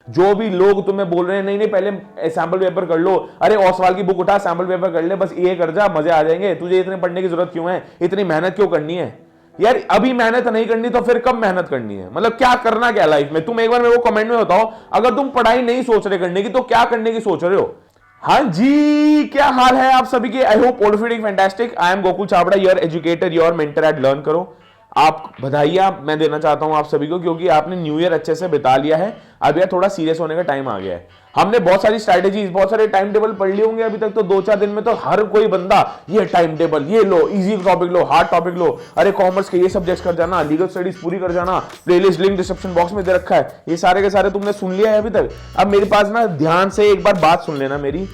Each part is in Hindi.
जो भी लोग तुम्हें बोल रहे हैं नहीं नहीं पहले सैंपल पेपर कर लो, अरे ओसवाल की बुक उठा सैंपल पेपर कर ले, बस ये कर जा मजे आ जाएंगे, तुझे इतने पढ़ने की जरूरत क्यों है, इतनी मेहनत क्यों करनी है। यार अभी मेहनत नहीं करनी तो फिर कब मेहनत करनी है, मतलब क्या करना क्या लाइफ में। तुम एक बार मेरे को कमेंट में बताओ, अगर तुम पढ़ाई नहीं सोच रहे करने की तो क्या करने की सोच रहे हो। हाँ जी, क्या हाल है आप सभी के। I hope all feeling fantastic. I am Gokul Chhabra, your educator, your mentor at learn करो। आप बधाइयां मैं देना चाहता हूं आप सभी को, क्योंकि आपने न्यू ईयर अच्छे से बिता लिया है। अब यार थोड़ा सीरियस होने का टाइम आ गया है। हमने बहुत सारी स्ट्रैटेजीज, बहुत सारे टाइम टेबल पढ़ लिए होंगे अभी तक, तो 2-4 दिन में तो हर कोई बंदा ये टाइम टेबल, ये लो, इजी टॉपिक लो, हार्ड टॉपिक लो, अरे कॉमर्स के ये सब्जेक्ट्स कर जाना, लीगल स्टडीज पूरी कर जाना, प्लेलिस्ट लिंक डिस्क्रिप्शन बॉक्स में दे रखा है, ये सारे के सारे तुमने सुन लिया है अभी तक। अब मेरे पास ना ध्यान से एक बार बात सुन लेना मेरी,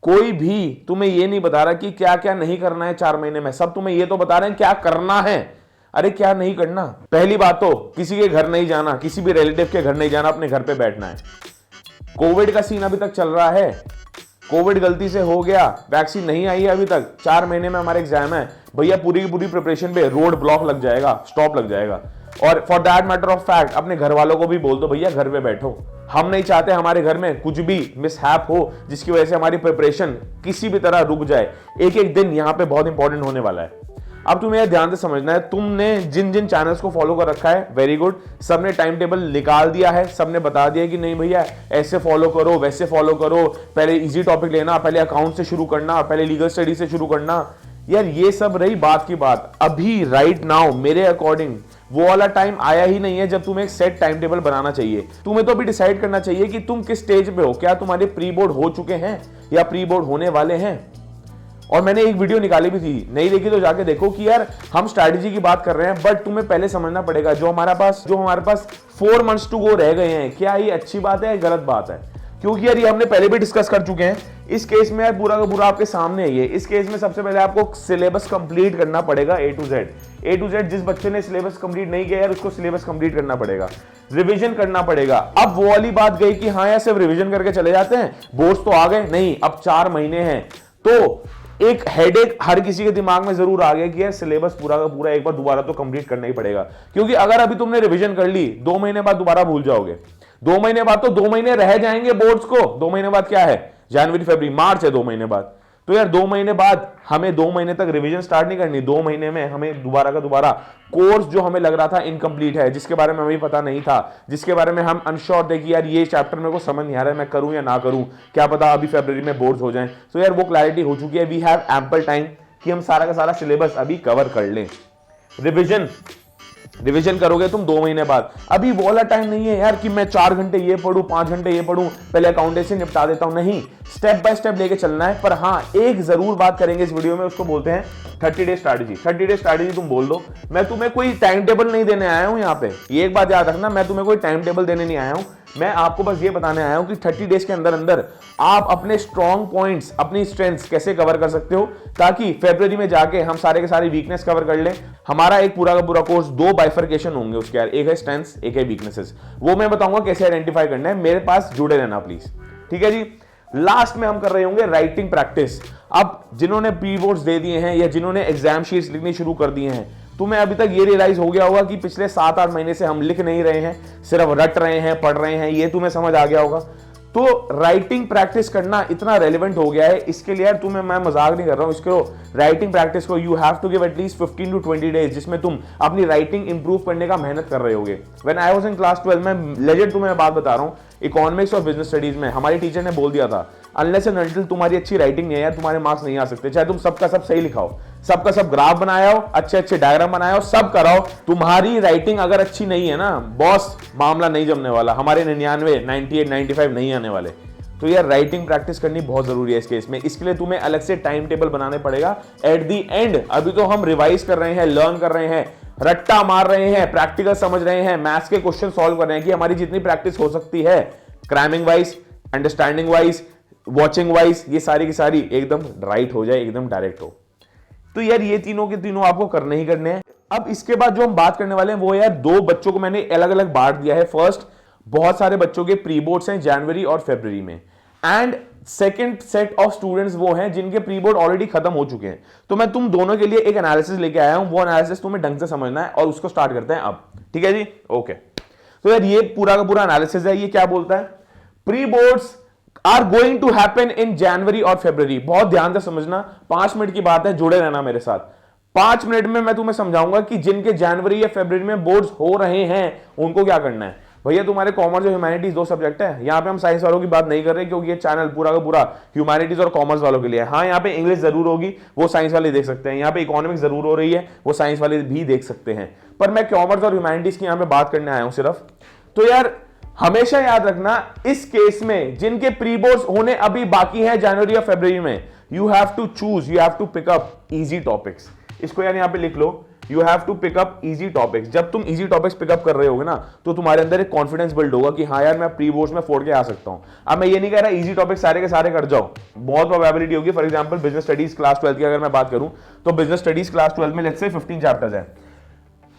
कोई भी तुम्हें ये नहीं बता रहा कि क्या क्या नहीं करना है 4 महीने में, सब तुम्हें ये तो बता रहे हैं क्या करना है। अरे क्या नहीं करना, पहली बात तो किसी के घर नहीं जाना, किसी भी रिलेटिव के घर नहीं जाना, अपने घर पे बैठना है। कोविड का सीन अभी तक चल रहा है, कोविड गलती से हो गया, वैक्सीन नहीं आई है अभी तक, 4 महीने में हमारे एग्जाम है भैया, पूरी की पूरी प्रिपरेशन पे रोड ब्लॉक लग जाएगा, स्टॉप लग जाएगा। और for that matter of fact अपने घर वालों को भी बोल दो भैया घर पे बैठो, हम नहीं चाहते हमारे घर में कुछ भी मिसहैप हो जिसकी वजह से हमारी प्रिपरेशन किसी भी तरह रुक जाए। एक एक दिन यहाँ पे बहुत इंपॉर्टेंट होने वाला है। अब तुम्हें ध्यान से समझना है, तुमने जिन जिन चैनल्स को फॉलो कर रखा है वेरी गुड, सबने टाइम टेबल निकाल दिया है, सबने बता दिया कि नहीं भैया ऐसे फॉलो करो, वैसे फॉलो करो, पहले इजी टॉपिक लेना, पहले अकाउंट से शुरू करना, पहले लीगल स्टडी से शुरू करना। यार ये सब रही बात की बात। अभी राइट नाउ मेरे अकॉर्डिंग वो वाला टाइम आया ही नहीं है जब तुम्हें एक सेट टाइम टेबल बनाना चाहिए। तुम्हें तो अभी डिसाइड करना चाहिए कि तुम किस स्टेज पे हो, क्या तुम्हारे प्री बोर्ड हो चुके हैं या प्री बोर्ड होने वाले हैं। और मैंने एक वीडियो निकाली भी थी, नहीं देखी तो जाके देखो कि यार हम स्ट्रैटेजी की बात कर रहे हैं, बट तुम्हें पहले समझना पड़ेगा जो हमारे पास 4 मंथ्स टू गो रह गए हैं, क्या ये अच्छी बात है या गलत बात है। क्योंकि यार ये हमने पहले भी डिस्कस कर चुके हैं। इस केस में यार पूरा का पूरा आपके सामने है ये। इस केस में सबसे पहले आपको सिलेबस कंप्लीट करना पड़ेगा ए टू जेड। जिस बच्चे ने सिलेबस कंप्लीट नहीं किया यार उसको सिलेबस कंप्लीट करना पड़ेगा, रिवीजन करना पड़ेगा। अब वो वाली बात गई कि हाँ यार सिर्फ रिवीजन करके चले जाते हैं, बोर्ड्स तो आ गए, नहीं अब 4 महीने हैं। तो एक हेडेक हर किसी के दिमाग में जरूर आ गया कि यार सिलेबस पूरा का पूरा एक बार दोबारा तो कंप्लीट करना ही पड़ेगा। क्योंकि अगर अभी तुमने रिवीजन कर ली, 2 महीने बाद दोबारा भूल जाओगे। 2 महीने बाद तो 2 महीने रह जाएंगे बोर्ड्स को। 2 महीने बाद क्या है, जनवरी फरवरी मार्च है 2 महीने बाद। तो यार 2 महीने बाद हमें 2 महीने तक रिवीजन स्टार्ट नहीं करनी। 2 महीने में हमें दोबारा का दोबारा कोर्स जो हमें लग रहा था इनकम्प्लीट है, जिसके बारे में हमें पता नहीं था, जिसके बारे में हम अनश्योर थे कि यार ये चैप्टर मेरे को समझ नहीं आ रहा है, मैं करूं या ना करूं, क्या पता अभी फरवरी में बोर्ड्स हो जाएं। तो यार वो क्लैरिटी हो चुकी है। वी हैव एम्पल टाइम कि हम सारा का सारा सिलेबस अभी कवर कर लें। रिवीजन करोगे तुम 2 महीने बाद। अभी वो वाला टाइम नहीं है यार कि मैं 4 घंटे ये पढ़ूं, 5 घंटे ये पढ़ूं, पहले अकाउंटेंसी निपटा देता हूं। नहीं, स्टेप बाय स्टेप लेके चलना है। पर हाँ एक जरूर बात करेंगे इस वीडियो में, उसको बोलते हैं 30 डे स्ट्रैटेजी। 30 डे स्ट्रैटेजी तुम बोल दो। मैं तुम्हें कोई टाइम टेबल नहीं देने आया हूं यहाँ पे, ये एक बात याद रखना, मैं तुम्हें कोई टाइम टेबल देने नहीं आया हूं। मैं आपको बस ये बताने आया हूं कि 30 डेज के अंदर अंदर आप अपने स्ट्रॉन्ग पॉइंट्स, अपनी स्ट्रेंथ्स कैसे कवर कर सकते हो, ताकि फरवरी में जाके हम सारे के सारे वीकनेस कवर कर लें। हमारा एक पूरा का पूरा कोर्स 2 बाइफर्केशन होंगे उसके यार, एक है स्ट्रेंथ्स, एक है वीकनेसेस। वो मैं बताऊंगा कैसे आइडेंटिफाई करना है। मेरे पास जुड़े रहना प्लीज, ठीक है जी। लास्ट में हम कर रहे होंगे राइटिंग प्रैक्टिस। अब जिन्होंने प्री बोर्ड्स दे दिए हैं या जिन्होंने एग्जाम शीट्स लिखनी शुरू कर दिए हैं, तुम्हें अभी तक ये रियलाइज हो गया होगा कि पिछले 7-8 महीने से हम लिख नहीं रहे हैं, सिर्फ रट रहे हैं, पढ़ रहे हैं, ये तुम्हें समझ आ गया होगा। तो राइटिंग प्रैक्टिस करना इतना रेलेवेंट हो गया है, इसके लिए यार तुम्हें मैं मजाक नहीं कर रहा हूं, इसको राइटिंग प्रैक्टिस को you have to give at least 15 to 20 days, जिसमें तुम अपनी राइटिंग इंप्रूव करने का मेहनत कर रहे होगे। When I was in class 12, मैं लेजेंड तुम्हें बात बता रहा हूं, इकोनॉमिक्स और बिजनेस स्टडीज में हमारी टीचर ने बोल दिया था अनलेस एंड अनटिल तुम्हारी अच्छी राइटिंग नहीं है यार तुम्हारे मार्क्स नहीं आ सकते। चाहे तुम सबका सब सही लिखाओ, सबका सब ग्राफ बनाया हो, अच्छे अच्छे डायग्राम बनाया हो, सब कराओ, तुम्हारी राइटिंग अगर अच्छी नहीं है ना बॉस, मामला नहीं जमने वाला। हमारे 99, 98, 95 नहीं आने वाले। तो यार राइटिंग प्रैक्टिस करनी बहुत जरूरी है इस केस में। इसके लिए तुम्हें अलग से टाइम टेबल बनाने पड़ेगा एट दी एंड। अभी तो हम रिवाइज कर रहे हैं, लर्न कर रहे हैं, रट्टा मार रहे हैं, प्रैक्टिकल समझ रहे हैं, मैथ्स के क्वेश्चन सॉल्व कर रहे हैं कि हमारी जितनी प्रैक्टिस हो सकती है cramming wise, understanding wise, watching wise, ये सारी की सारी एकदम राइट हो जाए, एकदम डायरेक्ट हो। तो यार ये तीनों के तीनों आपको करने ही करने हैं। अब इसके बाद जो हम बात करने वाले हैं वो यार 2 बच्चों को मैंने अलग अलग बांट दिया है। फर्स्ट, बहुत सारे बच्चों के प्री बोर्ड्स हैं जनवरी और फरवरी में, and second set of students वो हैं जिनके प्री बोर्ड ऑलरेडी खत्म हो चुके हैं। तो मैं तुम दोनों के लिए एक एनालिसिस लेके आया हूं, वो एनालिसिस तुम्हें ढंग से समझना है और उसको स्टार्ट करते हैं अब, ठीक है जी। ओके, तो यार ये पूरा का पूरा एनालिसिस है। ये क्या बोलता है, pre boards are going to happen in January और फरवरी। बहुत ध्यान से समझना, 5 मिनट की बात है, जुड़े रहना मेरे साथ। 5 मिनट में मैं तुम्हें समझाऊंगा कि जिनके जनवरी या फरवरी में बोर्ड्स हो रहे हैं उनको क्या करना है। भैया तुम्हारे कॉमर्स और ह्यूमैनिटीज 2 सब्जेक्ट है, यहां पे हम साइंस वालों की बात नहीं कर रहे क्योंकि ये चैनल पूरा का पूरा ह्यूमैनिटीज और कॉमर्स वालों के लिए है। हाँ, यहाँ पे इंग्लिश जरूर होगी, वो साइंस वाले देख सकते हैं। यहाँ पे इकोनॉमिक्स जरूर हो रही है, वो साइंस वाले भी देख सकते हैं। पर मैं कॉमर्स और ह्यूमैनिटीज की यहाँ पे बात करने आया हूं सिर्फ। तो यार हमेशा याद रखना, इस केस में जिनके प्री बोर्ड्स होने अभी बाकी हैं जनवरी या फरवरी में, you have to choose, you have to pick up easy topics. इसको यार यहां पे लिख लो, you have to pick up easy topics. जब तुम इजी टॉपिक्स पिकअप कर रहे होगे ना, तो तुम्हारे अंदर एक कॉन्फिडेंस बिल्ड होगा कि हाँ यार मैं प्री बोर्ड्स में फोड़ के आ सकता हूं। अब मैं ये नहीं कह रहा इजी टॉपिक्स सारे के सारे कर जाओ, बहुत प्रोबेबिलिटी होगी। For example business studies class 12 की अगर मैं बात करूं, तो बिजनेस स्टडीज क्लास 12 में लेट्स से 15 चैप्टर्स है।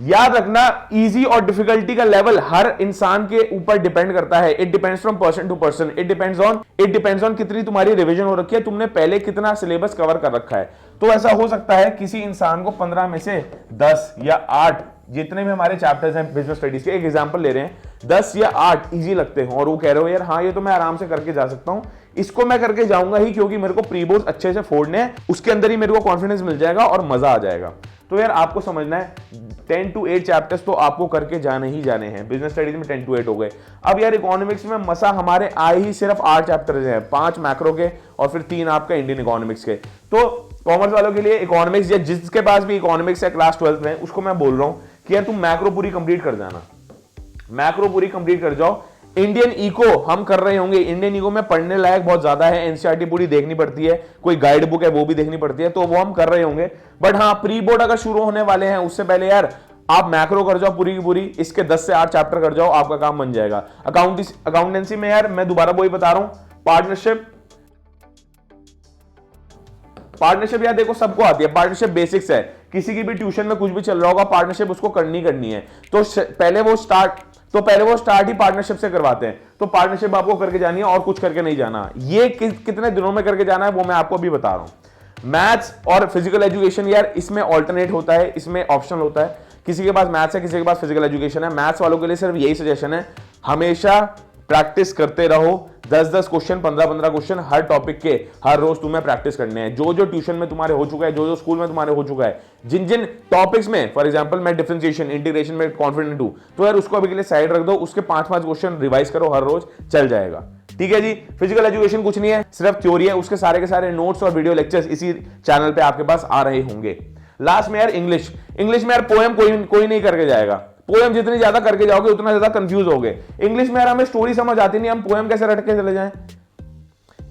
याद रखना, इजी और डिफिकल्टी का लेवल हर इंसान के ऊपर डिपेंड करता है। It depends from person to person, it depends on कितनी तुम्हारी रिवीजन हो रखी है, तुमने पहले कितना सिलेबस कवर कर रखा है। तो ऐसा हो सकता है किसी इंसान को 15 में से 10 या 8, जितने भी हमारे चैप्टर्स हैं बिजनेस स्टडीज के, एक एग्जांपल ले रहे हैं, 10 या 8 इजी लगते हो और वो कह रहे हो यार हाँ ये तो मैं आराम से करके जा सकता हूं, इसको मैं करके जाऊंगा ही क्योंकि मेरे को प्री बोर्ड्स अच्छे से फोड़ने हैं, उसके अंदर ही मेरे को कॉन्फिडेंस मिल जाएगा और मजा आ जाएगा। तो यार आपको समझना है 10 to 8 चैप्टर्स तो आपको करके जाने ही जाने हैं। बिजनेस स्टडीज में 10 to 8 हो गए। अब यार इकोनॉमिक्स में मसा हमारे आए ही सिर्फ 8 चैप्टर्स हैं, 5 मैक्रो के और फिर 3 आपका इंडियन इकोनॉमिक्स के। तो कॉमर्स वालों के लिए इकोनॉमिक्स, या जिसके पास भी इकोनॉमिक्स है क्लास 12 में, उसको मैं बोल रहा हूं कि यार तुम मैक्रो पूरी कंप्लीट कर जाना, मैक्रो पूरी कंप्लीट कर जाओ। इंडियन इको हम कर रहे होंगे, इंडियन इको में पढ़ने लायक बहुत ज्यादा है, एनसीईआरटी पूरी देखनी पड़ती है, कोई गाइड बुक है वो भी देखनी पड़ती है, तो वो हम कर रहे होंगे। बट हाँ, प्री बोर्ड अगर शुरू होने वाले हैं उससे पहले यार आप मैक्रो कर जाओ पूरी की पूरी, इसके 10 से 8 चैप्टर कर जाओ, आपका काम बन जाएगा। अकाउंटेंसी में यार मैं दोबारा वही बता रहा हूं, पार्टनरशिप यार देखो सबको आती है, पार्टनरशिप बेसिक्स है, किसी की भी ट्यूशन में कुछ भी चल रहा होगा पार्टनरशिप उसको करनी है। तो पहले वो स्टार्ट ही पार्टनरशिप से करवाते हैं। तो पार्टनरशिप आपको करके जानी है और कुछ करके नहीं जाना। ये कितने दिनों में करके जाना है वो मैं आपको अभी बता रहा हूं। मैथ्स और फिजिकल एजुकेशन यार इसमें ऑल्टरनेट होता है, इसमें ऑप्शनल होता है। किसी के पास मैथ्स है, किसी के पास फिजिकल एजुकेशन है। मैथ्स वालों के लिए सिर्फ यही सजेशन है, हमेशा प्रैक्टिस करते रहो। 10-10 क्वेश्चन, 15-15 क्वेश्चन हर टॉपिक के हर रोज तुम्हें प्रैक्टिस करने हैं। जो ट्यूशन में तुम्हारे हो चुका है, जो स्कूल में तुम्हारे हो चुका है, जिन टॉपिक्स में, फॉर एग्जांपल मैं डिफरेंशिएशन, इंटीग्रेशन में कॉन्फिडेंट हूं, तो यार उसको अभी के लिए साइड रख दो, उसके 5-5 क्वेश्चन रिवाइज करो हर रोज, चल जाएगा। ठीक है जी। फिजिकल एजुकेशन कुछ नहीं है, सिर्फ थ्योरी है, उसके सारे के सारे नोट्स और वीडियो लेक्चर्स इसी चैनल पे आपके पास आ रहे होंगे। लास्ट में यार इंग्लिश में यार पोएम कोई नहीं करके जाएगा। पोएम जितनी ज्यादा करके जाओगे उतना ज्यादा कंफ्यूज होगे। इंग्लिश में यार हमें स्टोरी समझ आती नहीं, हम पोएम कैसे रट के चले जाएं।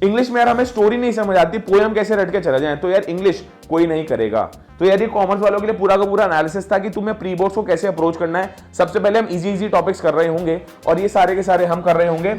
इंग्लिश में यार हमें स्टोरी नहीं समझ आती, पोएम कैसे रट के चले जाएं। तो यार इंग्लिश कोई नहीं करेगा। तो यार ये कॉमर्स वालों के लिए पूरा का पूरा एनालिसिस था कि तुम्हें प्री बोर्ड्स को कैसे अप्रोच करना है। सबसे पहले हम इजी टॉपिक्स कर रहे होंगे और ये सारे के सारे हम कर रहे होंगे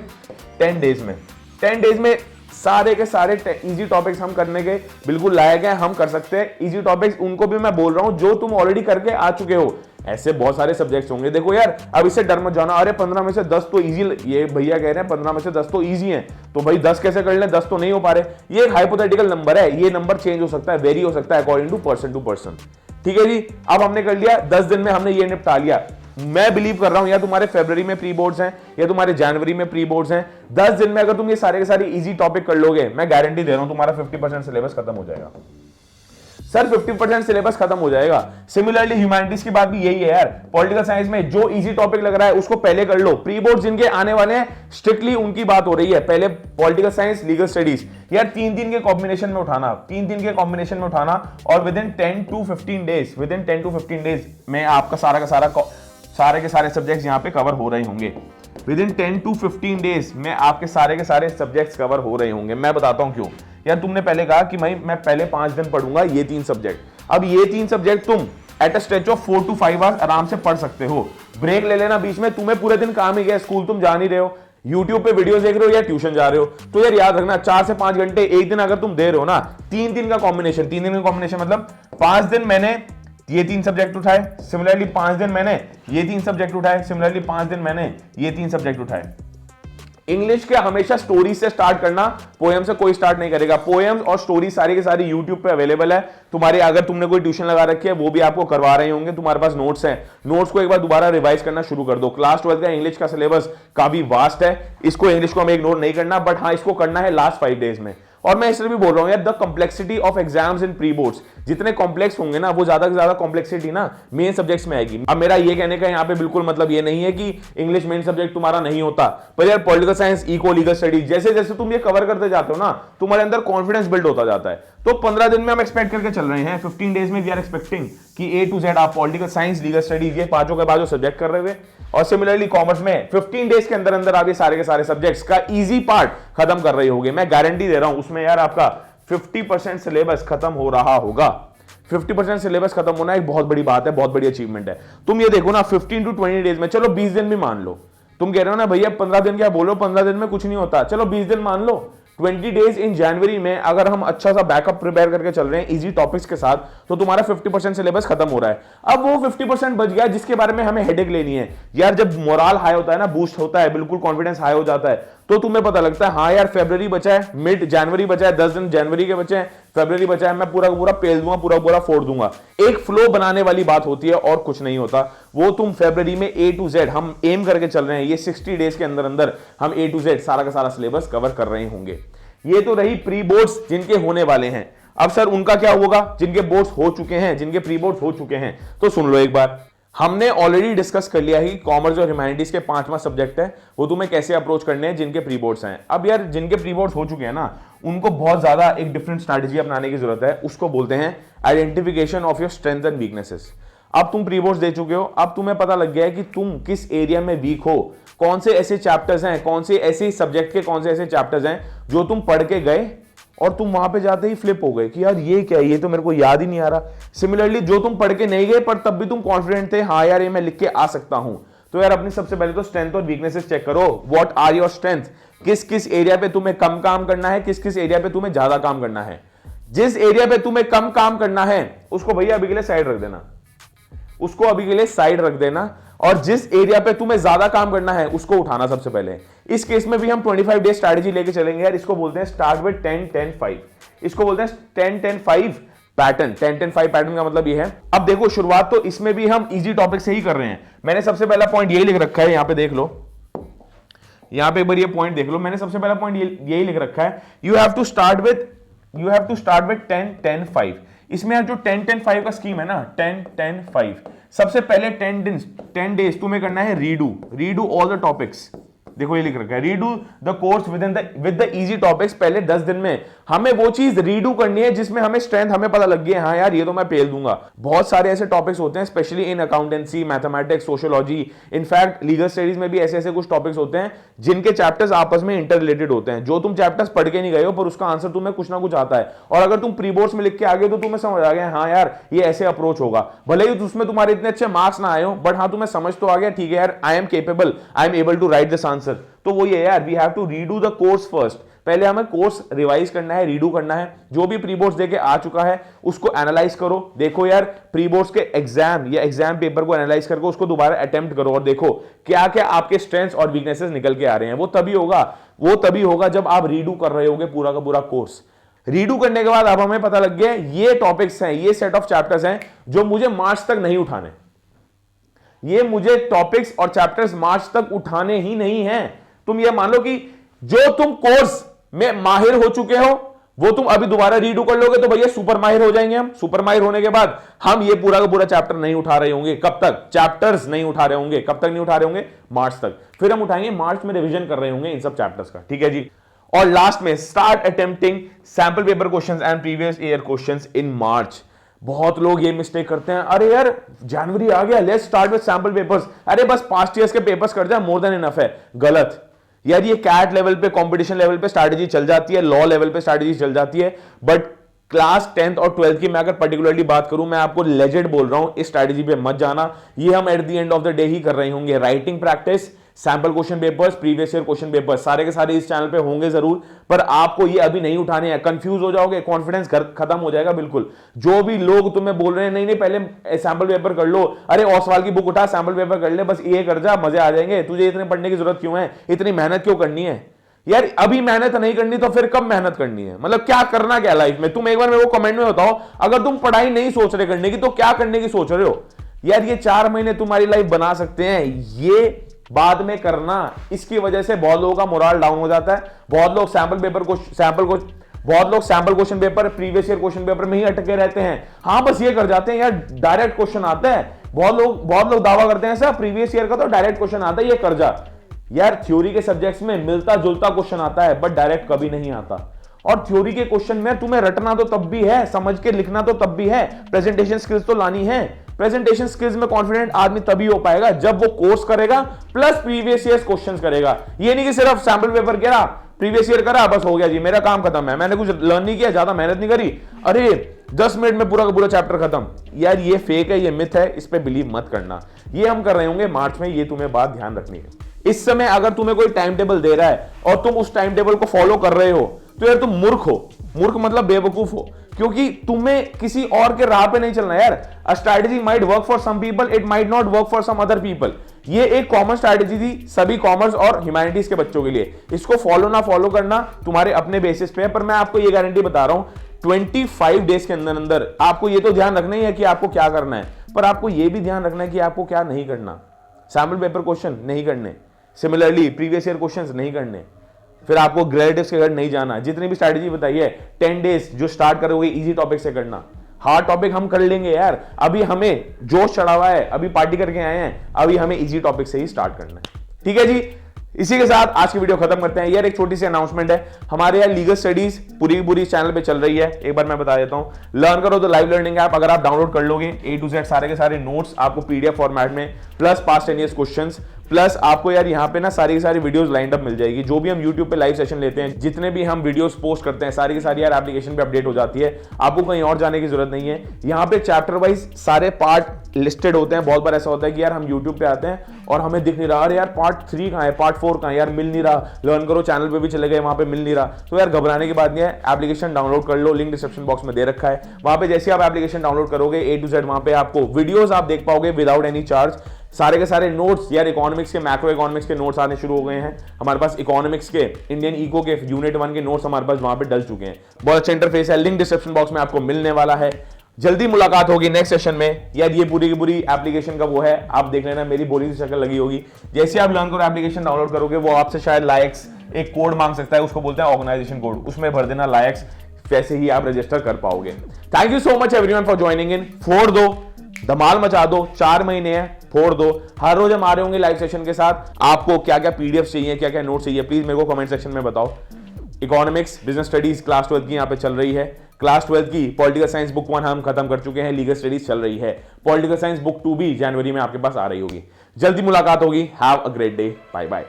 10 डेज में। 10 डेज में सारे के सारे इजी टॉपिक्स हम करने के बिल्कुल लायक हैं, हम कर सकते हैं। इजी टॉपिक्स उनको भी मैं बोल रहा हूं जो तुम ऑलरेडी करके आ चुके हो। ऐसे बहुत सारे सब्जेक्ट्स होंगे। देखो यार अब इससे डर मत जाना, अरे 15 में से 10 तो इजी, ये भैया कह रहे हैं 15 में से 10 तो इजी हैं, तो भाई 10 कैसे कर लें, 10 तो नहीं हो पा रहे। ये एक हाइपोथेटिकल नंबर है, ये नंबर चेंज हो सकता है, वेरी हो सकता है अकॉर्डिंग टू पर्सन। ठीक है जी। अब हमने कर लिया 10 दिन में हमने ये निपटा लिया। मैं बिलीव कर रहा हूं या तुम्हारे फरवरी में प्री बोर्ड्स हैं या तुम्हारे जनवरी में प्री बोर्ड्स हैं, 10 दिन में अगर तुम ये सारे के सारे इजी टॉपिक कर लोगे, मैं गारंटी दे रहा हूं तुम्हारा 50% सिलेबस खत्म हो जाएगा। सर 50% सिलेबस खत्म हो जाएगा। सिमिलरली ह्यूमैनिटीज की बात भी यही है यार। पॉलिटिकल साइंस में जो इजी टॉपिक लग रहा है उसको पहले कर लो। प्री बोर्ड जिनके आने वाले हैं स्ट्रिक्टली उनकी बात हो रही है। पहले पॉलिटिकल साइंस, लीगल स्टडीज यार 3 के कॉम्बिनेशन में उठाना, 3 के कॉम्बिनेशन में उठाना और विद इन 10 to 15 डेज में आपका सारे के सारे सब्जेक्ट्स यहां पे कवर हो रहे होंगे। विद इन 10 to 15 डेज में आपके सारे के सारे सब्जेक्ट्स कवर हो रहे होंगे। मैं बताता हूं क्यों। यार तुमने पहले कहा कि भाई मैं पहले 5 दिन पढ़ूंगा ये 3 सब्जेक्ट। अब ये 3 सब्जेक्ट तुम at a stretch of 4 to 5 hours आराम से पढ़ सकते हो। ब्रेक ले लेना बीच में, तुम्हें पूरे दिन काम ही गया, स्कूल तुम जा नहीं रहे हो, यूट्यूब पे वीडियोस देख रहे हो या ट्यूशन जा रहे हो। तो यार याद रखना 4 से 5 घंटे एक दिन अगर तुम दे रहे हो ना, 3 दिन का कॉम्बिनेशन मतलब 5 दिन मैंने ये 3 सब्जेक्ट उठाए, सिमिलरली 5 दिन मैंने ये 3 सब्जेक्ट उठाए, सिमिलरली 5 दिन मैंने ये 3 सब्जेक्ट उठाए। इंग्लिश के हमेशा स्टोरी से स्टार्ट करना, पोएम से कोई स्टार्ट नहीं करेगा। पोएम्स और स्टोरी सारी के सारी यूट्यूब पे अवेलेबल है तुम्हारे, अगर तुमने कोई ट्यूशन लगा रखी है वो भी आपको करवा रहे होंगे, तुम्हारे पास नोट्स हैं, नोट्स को एक बार दोबारा रिवाइज करना शुरू कर दो। क्लास 12 का इंग्लिश का सिलेबस काफी वास्ट है, इसको इंग्लिश को हमें इग्नोर नहीं करना, बट हाँ इसको करना है लास्ट 5 डेज में। और मैं इसलिए भी बोल रहा हूं यार, the complexity of exams in pre boards, जितने कॉम्प्लेक्स होंगे ना वो ज्यादा से ज्यादा कॉम्प्लेक्सिटी ना मेन सब्जेक्ट्स में आएगी। अब मेरा ये कहने का यहाँ पे बिल्कुल मतलब ये नहीं है कि इंग्लिश मेन सब्जेक्ट तुम्हारा नहीं होता, पर यार political science, eco, legal studies जैसे जैसे तुम ये कवर करते जाते हो ना, तुम्हारे अंदर कॉन्फिडेंस बिल्ड होता जाता है। तो 15 दिन में हम एक्सपेक्ट करके चल रहे हैं, 15 डेज में वी आर एक्सपेक्टिंग कि A to Z आप पॉलिटिकल साइंस, लीगल स्टडीज ये पांचों के पांचों सब्जेक्ट कर रहे हुए, और सिमिलरली कॉमर्स में 15 डेज के अंदर अंदर आप ये सारे के सारे सब्जेक्ट्स का इजी पार्ट खत्म कर रहे होगे। मैं गारंटी दे रहा हूं उसमें यार आपका 50% सिलेबस खत्म हो रहा होगा। 50% सिलेबस खत्म होना एक बहुत बड़ी बात है, बहुत बड़ी अचीवमेंट है। तुम ये देखो ना 15 to 20 डेज में, चलो 20 दिन भी मान लो, तुम कह रहे हो ना भैया 15 दिन क्या बोलो, 15 दिन में कुछ नहीं होता, चलो 20 दिन मान लो। 20 डेज इन जनवरी में अगर हम अच्छा सा बैकअप प्रिपेयर करके चल रहे हैं इजी टॉपिक्स के साथ, तो तुम्हारा 50% सिलेबस खत्म हो रहा है। अब वो 50% बच गया जिसके बारे में हमें हेडेक लेनी है यार। जब मोरल हाई होता है ना, बूस्ट होता है, बिल्कुल कॉन्फिडेंस हाई हो जाता है, तो तुम्हें पता लगता है हाँ यार फरवरी बचा है, मिड जनवरी बचा है, 10 दिन जनवरी के बचे हैं, फरवरी बचा है, मैं पूरा का पूरा पेल दूंगा, पूरा पूरा फोड़ दूंगा। एक फ्लो बनाने वाली बात होती है और कुछ नहीं होता। वो तुम फरवरी में A to Z हम एम करके चल रहे हैं, ये 60 डेज के अंदर अंदर हम A to Z सारा का सारा सिलेबस कवर कर रहे होंगे। ये तो रही प्री बोर्ड्स जिनके होने वाले हैं। अब सर उनका क्या होगा जिनके बोर्ड्स हो चुके हैं, जिनके प्री बोर्ड्स हो चुके हैं, तो सुन लो एक बार। हमने ऑलरेडी डिस्कस कर लिया है कि कॉमर्स और ह्यूमैनिटीज के 5वां सब्जेक्ट है, वो तुम्हें कैसे अप्रोच करने हैं जिनके प्री बोर्ड्स हैं। अब यार जिनके प्री बोर्ड्स हो चुके हैं ना, उनको बहुत ज्यादा एक डिफरेंट स्ट्रैटेजी अपनाने की जरूरत है, उसको बोलते हैं identification of your strength and weaknesses. अब तुम प्री बोर्ड्स दे चुके हो, अब तुम्हें पता लग गया है कि तुम किस एरिया में वीक हो, कौन से ऐसे चैप्टर्स हैं, कौन से ऐसे सब्जेक्ट के कौन से ऐसे चैप्टर्स हैं जो तुम पढ़ के गए और तुम वहां पे जाते ही फ्लिप हो गए कि यार ये क्या है, ये तो मेरे को याद ही नहीं आ रहा। सिमिलरली जो तुम पढ़ के नहीं गए पर तब भी तुम कॉन्फिडेंट थे, हाँ यार ये मैं लिख के आ सकता हूं, तो यार अपनी सबसे पहले तो स्ट्रेंथ और वीकनेसेस चेक करो। व्हाट आर योर स्ट्रेंथ, किस किस एरिया पे तुम्हें कम काम करना है, किस किस एरिया पे तुम्हें ज्यादा काम करना है। जिस एरिया पे तुम्हें कम काम करना है उसको भैया अभी के लिए साइड रख देना, उसको अभी के लिए साइड रख देना, और जिस एरिया पे तुम्हें ज्यादा काम करना है उसको उठाना सबसे पहले। इस केस में भी हम 25 डे स्ट्रैटेजी लेके चलेंगे यार। इसको बोलते हैं स्टार्ट विद 10-10-5, इसको बोलते हैं 10-10-5 पैटर्न। 10-10-5 पैटर्न का मतलब ये है। अब देखो शुरुआत तो इसमें भी हम इजी टॉपिक से ही कर रहे हैं। मैंने सबसे पहला पॉइंट यही लिख रखा है, यहां पे देख लो, यहां पे एक बार ये पॉइंट देख लो, मैंने सबसे पहला पॉइंट यही लिख रखा है, you have to start with 10-10-5। इसमें यार जो 10-10-5 का स्कीम है ना, 10-10-5, सबसे पहले 10 डेज तुम्हें करना है रीडू ऑल द टॉपिक्स। देखो ये लिख रखा है, redo the course with the easy topics. पहले 10 दिन में हमें वो चीज रीडू करनी है जिसमें हमें स्ट्रेंथ हमें पता लग गया, हाँ यार ये तो मैं पेल दूंगा। बहुत सारे ऐसे टॉपिक्स होते हैं, specially in accountancy, mathematics, sociology, in fact legal studies में भी ऐसे ऐसे कुछ टॉपिक्स होते हैं जिनके चैप्टर्स आपस में इंटर रिलेटेड होते हैं। जो तुम चैप्टर्स पढ़ के नहीं गए हो पर उसका आंसर तुम्हें कुछ ना कुछ आता है, और अगर तुम प्री बोर्ड्स में लिख के आ गए तो तुम्हें समझ आ गया हाँ यार ये ऐसे अप्रोच होगा। भले ही उसमें तुम्हारे इतने अच्छे मार्क्स ना आए हो, बट हाँ तुम्हें समझ तो आ गया, ठीक है यार I am capable, I am able to write this answer. तो वो ये यार, we have to redo the course first. पहले हमें कोर्स रिवाइज करना है, रीडू करना है। जो भी प्री बोर्ड्स देके आ चुका है उसको एनालाइज करो। देखो यार प्री बोर्ड्स के एग्जाम या एग्जाम पेपर को एनालाइज करके उसको दोबारा अटेम्प्ट करो और देखो क्या क्या आपके स्ट्रेंथ्स और वीकनेसेस निकल के आ रहे हैं। वो तभी होगा जब आप रीडू कर रहे होगे पूरा का पूरा कोर्स। रीडू करने के बाद अब हमें पता लग गया ये टॉपिक्स हैं, ये सेट ऑफ चैप्टर्स हैं जो मुझे मार्च तक नहीं उठाने, ये मुझे टॉपिक्स और चैप्टर्स मार्च तक उठाने ही नहीं हैं। तुम ये मान लो कि जो तुम कोर्स में माहिर हो चुके हो वो तुम अभी दोबारा रीडू कर लोगे तो भैया सुपर माहिर हो जाएंगे हम। सुपर माहिर होने के बाद हम ये पूरा का पूरा चैप्टर नहीं उठा रहे होंगे। कब तक? चैप्टर्स नहीं उठा रहे होंगे। कब तक नहीं उठा रहे होंगे? मार्च तक। फिर हम उठाएंगे मार्च में, रिवीजन कर रहे होंगे इन सब चैप्टर्स का, ठीक है जी। और लास्ट में start attempting sample paper questions and previous year questions in March. बहुत लोग ये मिस्टेक करते हैं, अरे यार जनवरी आ गया, let's start with sample papers, अरे बस पास्ट ईयर्स के पेपर्स कर जाए, मोर देन इनफ है। गलत यार, ये कैट लेवल पे, कंपटीशन लेवल पे स्ट्रैटेजी चल जाती है, लॉ लेवल पे स्ट्रैटेजी चल जाती है, बट क्लास 10th और 12th की मैं अगर पर्टिकुलरली बात करूं, मैं आपको लेजेंड बोल रहा हूं, इस स्ट्रैटेजी पे मत जाना। ये हम at the end of the day ही कर रहे होंगे। Writing practice, sample question papers, previous year question papers सारे के सारे इस चैनल पे होंगे जरूर, पर आपको ये अभी नहीं उठाने हैं, कंफ्यूज हो जाओगे, कॉन्फिडेंस खत्म हो जाएगा बिल्कुल। जो भी लोग तुम्हें बोल रहे हैं नहीं नहीं पहले सैंपल पेपर कर लो, अरे ओसवाल की बुक उठा सैंपल पेपर कर ले, बस ये कर जा मजे आ जाएंगे, तुझे इतने पढ़ने की जरूरत क्यों है, इतनी मेहनत क्यों करनी है यार, अभी मेहनत नहीं करनी तो फिर कब मेहनत करनी है, मतलब क्या करना क्या लाइफ में। तुम एक बार मेरे को कमेंट में बताओ, अगर तुम पढ़ाई नहीं सोच रहे करने की तो क्या करने की सोच रहे हो यार। ये 4 महीने तुम्हारी लाइफ बना सकते हैं, ये बाद में करना। इसकी वजह से बहुत लोगों का मोरल डाउन हो जाता है, बहुत लोग sample question paper, previous year question paper में ही अटके रहते हैं। हाँ बस ये कर जाते हैं यार, डायरेक्ट क्वेश्चन आता है, बहुत लोग दावा करते हैं सर प्रीवियस ईयर का तो डायरेक्ट क्वेश्चन आता है, ये कर जा। यार थ्योरी के सब्जेक्ट्स में मिलता जुलता क्वेश्चन आता है, बट डायरेक्ट कभी नहीं आता। और थ्योरी के क्वेश्चन में तुम्हें रटना तो तब भी है, समझ के लिखना तो तब भी है, प्रेजेंटेशन स्किल्स तो लानी है। प्रेजेंटेशन स्किल्स में कॉन्फिडेंट आदमी तभी हो पाएगा जब वो कोर्स करेगा प्लस प्रीवियस ईयर क्वेश्चंस करेगा। ये नहीं कि सिर्फ सैंपल पेपर करा, प्रीवियस ईयर करा, बस हो गया जी मेरा काम खत्म है, मैंने कुछ लर्न नहीं किया, ज्यादा मेहनत नहीं करी, अरे 10 मिनट में पूरा का पूरा चैप्टर खत्म। यार ये फेक है, ये मिथ है, इस पे बिलीव मत करना। ये हम कर रहे होंगे मार्च में, ये तुम्हें बात ध्यान रखनी है। इस समय अगर तुम्हें कोई टाइम टेबल दे रहा है और तुम उस टाइम टेबल को फॉलो कर रहे हो तो यार तुम मूर्ख हो, मूर्ख मतलब बेवकूफ हो, क्योंकि तुम्हें किसी और के राह पे नहीं चलना यार। A strategy might work for some people, it might not work for some other people. ये एक कॉमन स्ट्रैटेजी थी सभी कॉमर्स और ह्यूमैनिटीज के बच्चों के लिए। इसको फॉलो ना फॉलो करना तुम्हारे अपने बेसिस पे है, पर मैं आपको ये गारंटी बता रहा हूं 25 डेज के अंदर अंदर आपको ये तो ध्यान रखना ही है कि आपको क्या करना है, पर आपको ये भी ध्यान रखना है कि आपको क्या नहीं करना। सैंपल पेपर क्वेश्चन नहीं करने, सिमिलरली प्रीवियस ईयर क्वेश्चंस नहीं करने, फिर आपको ग्रेडेटिव्स के घर नहीं जाना। जितनी भी स्ट्रैटेजी बताई है 10 डेज जो स्टार्ट करोगे इजी टॉपिक से करना, हार्ड टॉपिक हम कर लेंगे यार, अभी हमें जोश चढ़ा हुआ है, अभी पार्टी करके आए हैं, अभी हमें इजी टॉपिक से ही स्टार्ट करना है। ठीक है जी, इसी के साथ आज की वीडियो खत्म करते हैं। यार एक छोटी सी अनाउंसमेंट है, हमारे यहाँ लीगल स्टडीज पूरी चैनल पे चल रही है, एक बार मैं बता देता हूं। लर्न करो तो लाइव लर्निंग ऐप अगर आप डाउनलोड कर लोगे, A to Z सारे के सारे नोट्स आपको पीडीएफ फॉर्मेट में, plus past 10 years questions, plus आपको यार यहाँ पे ना सारी की सारी वीडियोस लाइंड अप मिल जाएगी। जो भी हम यूट्यूब पे लाइव सेशन लेते हैं, जितने भी हम वीडियोस पोस्ट करते हैं, सारी की सारी यार एप्लीकेशन पे अपडेट हो जाती है, आपको कहीं और जाने की जरूरत नहीं है। यहाँ पे चैप्टर वाइज सारे पार्ट लिस्टेड होते हैं। बहुत बार ऐसा होता है कि यार हम यूट्यूब पे आते हैं और हमें दिख नहीं रहा, अरे यार पार्ट 3 कहाँ है, पार्ट 4 कहाँ है, यार मिल नहीं रहा। लर्न करो चैनल पे भी चले गए, वहां पे मिल नहीं रहा, तो यार घबराने की बात नहीं है, एप्लीकेशन डाउनलोड कर लो, लिंक डिस्क्रिप्शन बॉक्स में दे रखा है। वहां पे जैसे आप एप्लीकेशन डाउनलोड करोगे A to Z वहां पे आपको वीडियोस आप देख पाओगे विदाउट एनी चार्ज। सारे के सारे नोट्स यार इकोनॉमिक्स के, मैक्रो इकोनॉमिक्स के नोट्स आने शुरू हो गए हैं हमारे पास, इकोनॉमिक्स के, इंडियन इको के यूनिट 1 के नोट्स हमारे पास वहां पे डल चुके हैं। बहुत अच्छा इंटरफेस है, लिंक डिस्क्रिप्शन बॉक्स में आपको मिलने वाला है। जल्दी मुलाकात होगी नेक्स्ट सेशन में। यार ये पूरी की पूरी एप्लीकेशन का वो है, आप देख लेना, मेरी बोली सी शक्ल लगी होगी। जैसे आप लर्न करो एप्लीकेशन डाउनलोड करोगे, वो आपसे शायद लाइक्स एक कोड मांग सकता है, उसको बोलते हैं ऑर्गेनाइजेशन कोड, उसमें भर देना लाइक्स, वैसे ही आप रजिस्टर कर पाओगे। Thank you so much everyone for joining in. फोड़ दो, धमाल मचा दो, 4 महीने हैं, फोड़ दो। हर रोज हम आ रहे होंगे लाइव सेशन के साथ। आपको क्या क्या पीडीएफ चाहिए, क्या क्या नोट चाहिए, प्लीज मेरे को कमेंट सेक्शन में बताओ। इकोनॉमिक्स, बिजनेस स्टडीज क्लास 12 की यहाँ पे चल रही है। क्लास 12 की पॉलिटिकल साइंस बुक 1 हम खत्म कर चुके हैं, लीगल स्टडीज चल रही है। पॉलिटिकल साइंस बुक 2 भी जनवरी में आपके पास आ रही होगी। जल्दी मुलाकात होगी। Have a great day, bye bye.